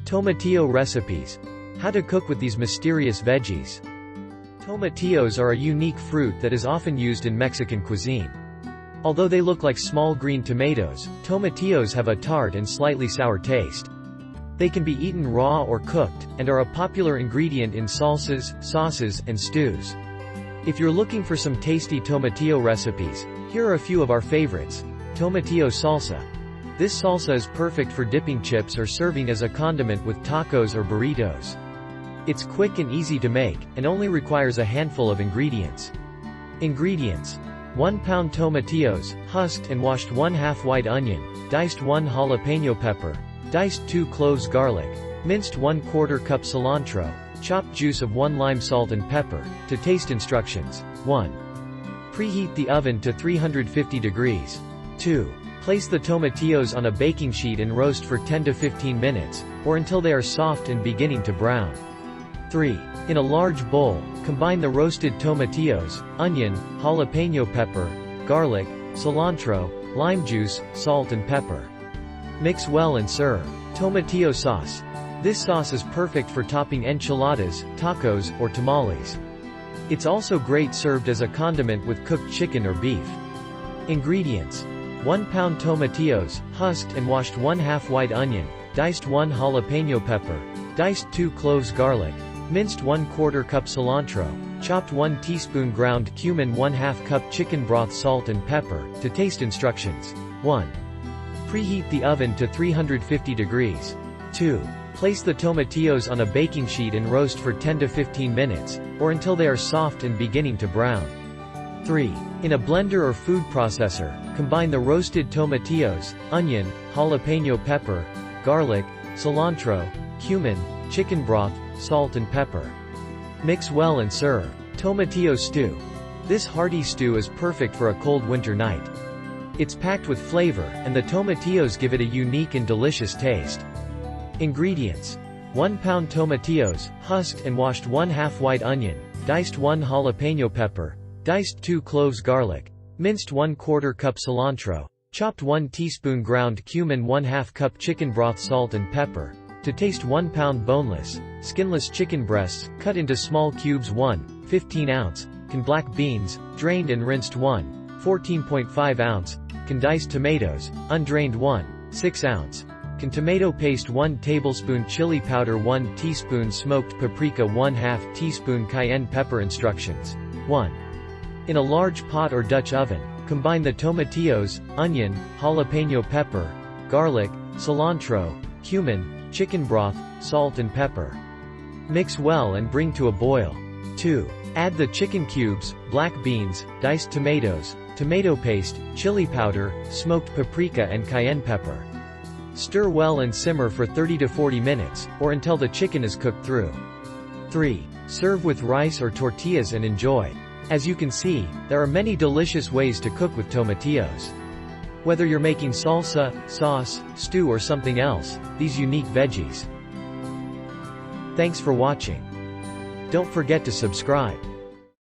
Tomatillo Recipes. How to cook with these mysterious veggies. Tomatillos are a unique fruit that is often used in Mexican cuisine. Although they look like small green tomatoes, tomatillos have a tart and slightly sour taste. They can be eaten raw or cooked, and are a popular ingredient in salsas, sauces, and stews. If you're looking for some tasty tomatillo recipes, here are a few of our favorites. Tomatillo salsa. This salsa is perfect for dipping chips or serving as a condiment with tacos or burritos. It's quick and easy to make, and only requires a handful of ingredients. Ingredients: 1 pound tomatillos, husked and washed, 1/2 white onion, diced 1 jalapeno pepper, diced 2 cloves garlic, minced 1/4 cup cilantro, chopped juice of 1 lime, salt and pepper. To taste instructions. 1. Preheat the oven to 350 degrees. 2. Place the tomatillos on a baking sheet and roast for 10 to 15 minutes, or until they are soft and beginning to brown. 3. In a large bowl, combine the roasted tomatillos, onion, jalapeno pepper, garlic, cilantro, lime juice, salt and pepper. Mix well and serve. Tomatillo sauce. This sauce is perfect for topping enchiladas, tacos, or tamales. It's also great served as a condiment with cooked chicken or beef. Ingredients: 1 pound tomatillos, husked and washed, 1/2 white onion, diced 1 jalapeno pepper, diced 2 cloves garlic, minced 1/4 cup cilantro, chopped 1 teaspoon ground cumin, 1/2 cup chicken broth, salt and pepper. To taste instructions. 1. Preheat the oven to 350 degrees. 2. Place the tomatillos on a baking sheet and roast for 10 to 15 minutes, or until they are soft and beginning to brown. 3. In a blender or food processor, combine the roasted tomatillos, onion, jalapeno pepper, garlic, cilantro, cumin, chicken broth, salt and pepper. Mix well and serve. Tomatillo stew. This hearty stew is perfect for a cold winter night. It's packed with flavor, and the tomatillos give it a unique and delicious taste. Ingredients: 1 pound tomatillos, husked and washed, 1/2 white onion, diced 1 jalapeno pepper, diced 2 cloves garlic, minced 1/4 cup cilantro, chopped 1 teaspoon ground cumin, 1/2 cup chicken broth, salt and pepper. To taste: 1 pound boneless, skinless chicken breasts, cut into small cubes. 1 15-ounce can black beans, drained and rinsed. 1 14.5-ounce can diced tomatoes, undrained. 1 6-ounce can tomato paste. 1 tablespoon chili powder, 1 teaspoon smoked paprika, 1/2 teaspoon cayenne pepper. Instructions. 1. In a large pot or Dutch oven, combine the tomatillos, onion, jalapeno pepper, garlic, cilantro, cumin, chicken broth, salt and pepper. Mix well and bring to a boil. 2. Add the chicken cubes, black beans, diced tomatoes, tomato paste, chili powder, smoked paprika and cayenne pepper. Stir well and simmer for 30 to 40 minutes, or until the chicken is cooked through. 3. Serve with rice or tortillas and enjoy. As you can see, there are many delicious ways to cook with tomatillos. Whether you're making salsa, sauce, stew or something else, these unique veggies. Thanks for watching. Don't forget to subscribe.